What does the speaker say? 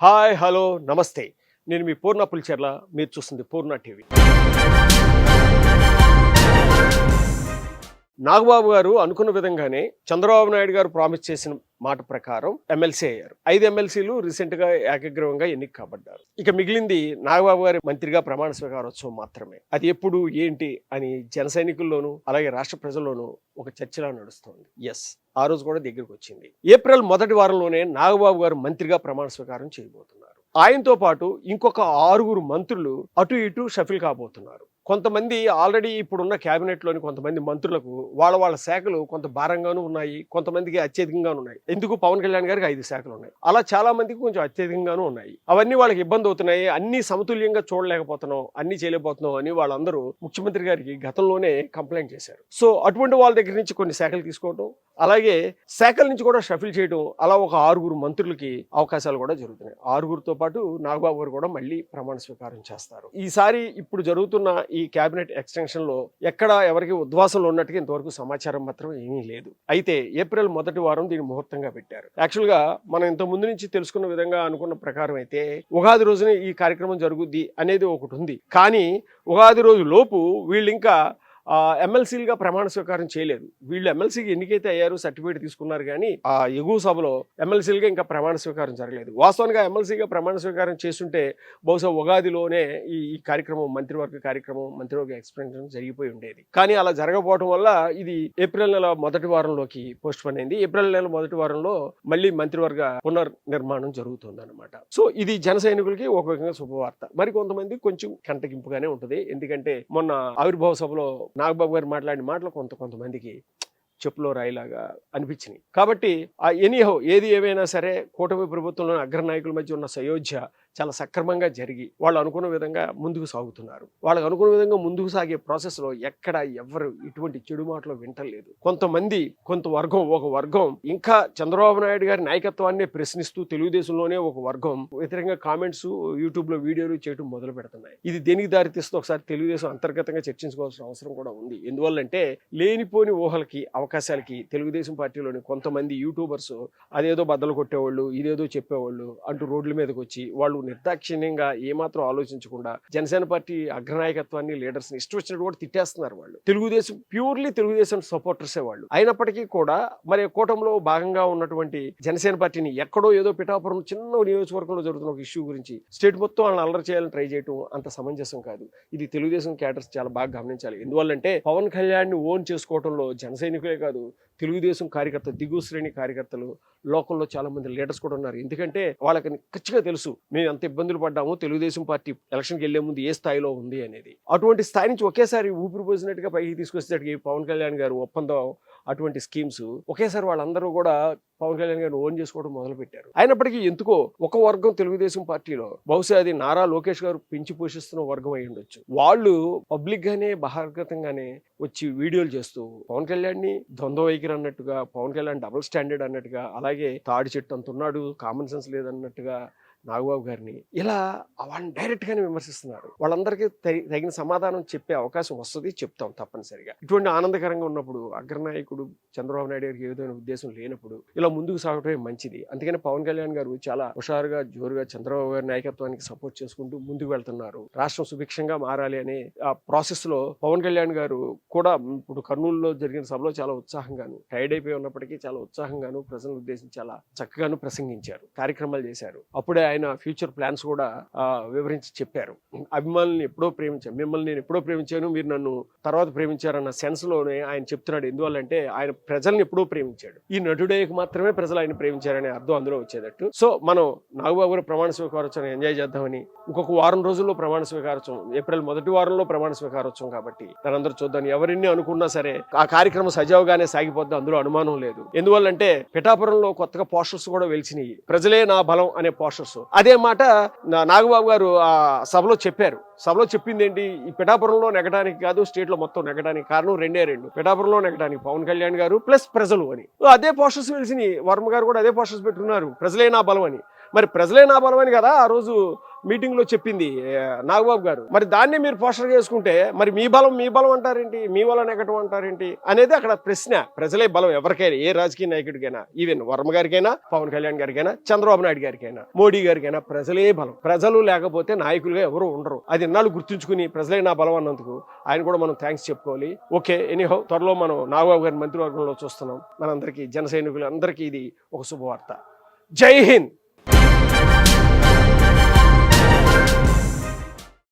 Hi hello నమస్తే. నేను మీ పూర్ణ పులిచెర్ల. మీరు చూస్తుంది పూర్ణ టీవీ. నాగబాబు గారు అనుకున్న విధంగానే చంద్రబాబు నాయుడు గారు ప్రామిస్ చేసిన మాట ప్రకారం ఎమ్మెల్సీ అయ్యారు. 5 ఎమ్మెల్సీలు రీసెంట్ గా ఏకగ్రీవంగా ఎన్నిక కాబడ్డారు. ఇక మిగిలింది నాగబాబు గారి మంత్రిగా ప్రమాణ స్వీకారోత్సవం మాత్రమే. అది ఎప్పుడు ఏంటి అని జన సైనికుల్లోనూ అలాగే రాష్ట్ర ప్రజల్లోనూ ఒక చర్చలా నడుస్తోంది. ఎస్, ఆ రోజు కూడా దగ్గరకు వచ్చింది. ఏప్రిల్ మొదటి వారంలోనే నాగబాబు గారు మంత్రిగా ప్రమాణ స్వీకారం చేయబోతున్నారు. ఆయనతో పాటు ఇంకొక 6 మంత్రులు అటు ఇటు షఫిల్ కాబోతున్నారు. కొంతమంది ఆల్రెడీ ఇప్పుడున్న క్యాబినెట్లోని కొంతమంది మంత్రులకు వాళ్ళ శాఖలు కొంత భారంగానూ ఉన్నాయి, కొంతమందికి అత్యధికంగానూ ఉన్నాయి. ఎందుకు పవన్ కళ్యాణ్ గారికి 5 శాఖలు ఉన్నాయి, అలా చాలా మందికి కొంచెం అత్యధికంగానూ ఉన్నాయి. అవన్నీ వాళ్ళకి ఇబ్బంది అవుతున్నాయి, అన్ని సమతుల్యంగా చూడలేకపోతున్నాం, అన్ని చేయలేకపోతున్నాం అని వాళ్ళందరూ ముఖ్యమంత్రి గారికి గతంలోనే కంప్లైంట్ చేశారు. సో అటువంటి వాళ్ళ దగ్గర నుంచి కొన్ని శాఖలు తీసుకోవడం, అలాగే శాఖల నుంచి కూడా షఫిల్ చేయడం, అలా ఒక 6 మంత్రులకి అవకాశాలు కూడా జరుగుతున్నాయి. 6తో పాటు నాగబాబు గారు కూడా మళ్ళీ ప్రమాణ స్వీకారం చేస్తారు. ఈసారి ఇప్పుడు జరుగుతున్న ఈ క్యాబినెట్ ఎక్స్టెన్షన్ లో ఎక్కడ ఎవరికి ఉద్వాసంలో ఉన్నట్టుగా ఇంతవరకు సమాచారం మాత్రం ఏమీ లేదు. అయితే ఏప్రిల్ మొదటి వారం దీన్ని ముహూర్తంగా పెట్టారు. యాక్చువల్ గా మనం ఇంత ముందు నుంచి తెలుసుకున్న విధంగా అనుకున్న ప్రకారం అయితే ఉగాది రోజున ఈ కార్యక్రమం జరుగుద్ది అనేది ఒకటి ఉంది. కానీ ఉగాది రోజు లోపు వీళ్ళు ఇంకా ఎమ్మెల్సీలుగా ప్రమాణ స్వీకారం చేయలేదు. వీళ్ళు ఎమ్మెల్సీకి ఎన్నికైతే అయ్యారు, సర్టిఫికేట్ తీసుకున్నారు, కానీ ఆ ఎగువ సభలో ఎమ్మెల్సీలుగా ఇంకా ప్రమాణ స్వీకారం జరగలేదు. వాస్తవానికి ఎమ్మెల్సీగా ప్రమాణ స్వీకారం చేస్తుంటే బహుశా ఉగాదిలోనే ఈ కార్యక్రమం, మంత్రివర్గ ఎక్స్పెన్షన్ జరిగిపోయి ఉండేది. కానీ అలా జరగకపోవడం వల్ల ఇది ఏప్రిల్ నెల మొదటి వారంలోకి పోస్ట్ పోన్ అయింది. ఏప్రిల్ నెల మొదటి వారంలో మళ్ళీ మంత్రివర్గ పునర్నిర్మాణం జరుగుతుంది అనమాట. సో ఇది జన సైనికులకి ఒక విధంగా శుభవార్త. మరి కొంతమంది కొంచెం కంటగింపుగానే ఉంటుంది. ఎందుకంటే మొన్న ఆవిర్భావ సభలో నాగబాబు గారు మాట్లాడిన మాటలు కొంతమందికి చెప్పులో రాయిలాగా అనిపించినాయి. కాబట్టి ఎనీహో ఏది ఏమైనా సరే కూటమి ప్రభుత్వంలోని అగ్రనాయకుల మధ్య ఉన్న సయోధ్య చాలా సక్రమంగా జరిగి వాళ్ళు అనుకున్న విధంగా ముందుకు సాగుతున్నారు. వాళ్ళకు అనుకున్న విధంగా ముందుకు సాగే ప్రాసెస్లో ఎక్కడ ఎవరు ఇటువంటి చెడు మాటలు వింటలేదు. కొంత వర్గం ఇంకా చంద్రబాబు నాయుడు గారి నాయకత్వాన్ని ప్రశ్నిస్తూ తెలుగుదేశంలోనే ఒక వర్గం వ్యతిరేకంగా కామెంట్స్ యూట్యూబ్లో వీడియోలు చేయడం మొదలు పెడుతున్నాయి. ఇది దేనికి దారితీస్తూ ఒకసారి తెలుగుదేశం అంతర్గతంగా చర్చించుకోవాల్సిన అవసరం కూడా ఉంది. ఎందువల్లంటే లేనిపోని ఊహలకి అవకాశాలకి తెలుగుదేశం పార్టీలోని కొంతమంది యూట్యూబర్స్ అదేదో బద్దలు కొట్టేవాళ్ళు, ఇదేదో చెప్పేవాళ్ళు అంటూ రోడ్ల మీదకి వచ్చి వాళ్ళు నిర్దాక్షిణ్యంగా ఏమాత్రం ఆలోచించకుండా జనసేన పార్టీ అగ్రనాయకత్వాన్ని, లీడర్స్ ని ఇష్టం వచ్చినట్టు కూడా తిట్టేస్తున్నారు. వాళ్ళు ప్యూర్లీ తెలుగుదేశం సపోర్టర్సే వాళ్ళు అయినప్పటికీ కూడా మరి కూటమిలో భాగంగా ఉన్నటువంటి జనసేన పార్టీని ఎక్కడో ఏదో పిఠాపురం చిన్న నియోజకవర్గంలో జరుగుతున్న ఒక ఇష్యూ గురించి స్టేట్ మొత్తం వాళ్ళని అల్లరి చేయాలని ట్రై చేయడం అంత సమంజసం కాదు. ఇది తెలుగుదేశం క్యాడర్స్ చాలా బాగా గమనించాలి. ఎందువల్లంటే పవన్ కళ్యాణ్ ని ఓన్ చేసుకోవడంలో జన సైనికులే కాదు, తెలుగుదేశం కార్యకర్త, దిగువ శ్రేణి కార్యకర్తలు, లోకల్లో చాలా మంది లీడర్స్ కూడా ఉన్నారు. ఎందుకంటే వాళ్ళకి ఖచ్చితంగా తెలుసు మేము ఎంత ఇబ్బందులు పడ్డాము, తెలుగుదేశం పార్టీ ఎలక్షన్కి వెళ్లే ముందు ఏ స్థాయిలో ఉంది అనేది. అటువంటి స్థాయి నుంచి ఒకేసారి ఊపిరి పోసినట్టుగా పైకి తీసుకొచ్చేటట్టుగా పవన్ కళ్యాణ్ గారు ఒప్పందం, అటువంటి స్కీమ్స్ ఒకేసారి వాళ్ళందరూ కూడా పవన్ కళ్యాణ్ గారిని ఓన్ చేసుకోవడం మొదలు పెట్టారు. అయినప్పటికీ ఎందుకో ఒక వర్గం తెలుగుదేశం పార్టీలో, బహుశా అది నారా లోకేష్ గారు పెంచి పోషిస్తున్న వర్గం అయి ఉండొచ్చు, వాళ్ళు పబ్లిక్ గానే బహిర్గతంగానే వచ్చి వీడియోలు చేస్తూ పవన్ కళ్యాణ్ ని ద్వంద్వ వైఖరి అన్నట్టుగా, పవన్ కళ్యాణ్ డబుల్ స్టాండర్డ్ అన్నట్టుగా, అలాగే తాడి చెట్టు అంత ఉన్నాడు, కామన్ సెన్స్ లేదన్నట్టుగా నాగబాబు గారిని ఇలా వాళ్ళని డైరెక్ట్ గానే విమర్శిస్తున్నారు. వాళ్ళందరికీ తగిన సమాధానం చెప్పే అవకాశం వస్తుంది, చెప్తాం తప్పనిసరిగా. ఇటువంటి ఆనందకరంగా ఉన్నప్పుడు అగ్రనాయకుడు చంద్రబాబు నాయుడు గారికి ఏదైనా ఉద్దేశం లేనప్పుడు ఇలా ముందుకు సాగటమే మంచిది. అందుకని పవన్ కళ్యాణ్ గారు చాలా హుషారుగా, జోరుగా చంద్రబాబు గారి నాయకత్వానికి సపోర్ట్ చేసుకుంటూ ముందుకు వెళ్తున్నారు. రాష్ట్రం సుభిక్షంగా మారాలి అనే ఆ ప్రాసెస్ లో పవన్ కళ్యాణ్ గారు కూడా ఇప్పుడు కర్నూలులో జరిగిన సభలో చాలా ఉత్సాహంగాను, టైర్డ్ అయిపోయి ఉన్నప్పటికీ చాలా ఉత్సాహంగాను ప్రజలను ఉద్దేశించి చాలా చక్కగాను ప్రసంగించారు, కార్యక్రమాలు చేశారు. అప్పుడే ఆయన ఫ్యూచర్ ప్లాన్స్ కూడా వివరించి చెప్పారు. అభిమానుల్ని ఎప్పుడో ప్రేమించాను, మిమ్మల్ని నేను ఎప్పుడో ప్రేమించాను, మీరు నన్ను తర్వాత ప్రేమించారన్న సెన్స్ లోనే ఆయన చెప్తున్నాడు. ఎందువల్లంటే ఆయన ప్రజల్ని ఎప్పుడో ప్రేమించాడు, ఈ నటుడేకి మాత్రమే ప్రజలు ఆయన ప్రేమించారనే అర్థం అందులో వచ్చేటట్టు. సో మనం నాగబాబు గారు ప్రమాణ స్వీకారోత్సవం ఎంజాయ్ చేద్దామని ఇంకొక వారం రోజుల్లో ప్రమాణ స్వీకారోత్సవం, ఏప్రిల్ మొదటి వారంలో ప్రమాణ స్వీకారోత్సవం కాబట్టి దానందరూ చూద్దాం. ఎవరిని అనుకున్నా సరే ఆ కార్యక్రమం సజావుగానే సాగిపోద్ది, అందులో అనుమానం లేదు. ఎందువల్లంటే పిఠాపురంలో కొత్తగా పోస్టర్స్ కూడా వెలిసినాయి, ప్రజలే నా బలం అనే పోస్టర్స్. అదే మాట నాగబాబు గారు ఆ సభలో చెప్పారు. సభలో చెప్పింది ఏంటి, ఈ పిఠాపురంలో నెగడానికి కాదు, స్టేట్ లో మొత్తం నెగడానికి కారణం రెండే, పిఠాపురంలో నెగడానికి పవన్ కళ్యాణ్ గారు ప్లస్ ప్రజలు అని. అదే పోస్టర్స్ వెలిసినాయి. వర్మ గారు కూడా అదే పోస్టర్స్ పెట్టుకున్నారు, ప్రజలే నా బలం అని. మరి ప్రజలే నా బలం అని కదా ఆ రోజు మీటింగ్ లో చెప్పింది నాగబాబు గారు. మరి దాన్ని మీరు పోస్టర్ చేసుకుంటే మరి మీ బలం అంటారేంటి, మీ వల్ల నెగటివ్ అంటారేంటి అనేది అక్కడ ప్రశ్న. ప్రజలే బలం ఎవరికైనా, ఏ రాజకీయ నాయకుడికైనా, ఈవెన్ వర్మ గారికైనా, పవన్ కళ్యాణ్ గారికైనా, చంద్రబాబు నాయుడు గారికైనా, మోడీ గారికైనా ప్రజలే బలం. ప్రజలు లేకపోతే నాయకులుగా ఎవరు ఉండరు. అది ఇన్నాళ్ళు గుర్తుంచుకుని ప్రజలే నా బలం అన్నందుకు ఆయన కూడా మనం థ్యాంక్స్ చెప్పుకోవాలి. ఓకే, ఎనీహౌ త్వరలో మనం నాగబాబు గారి మంత్రివర్గంలో చూస్తున్నాం. మనందరికీ, జన సైనికులు అందరికీ ఇది ఒక శుభవార్త. జై హింద్.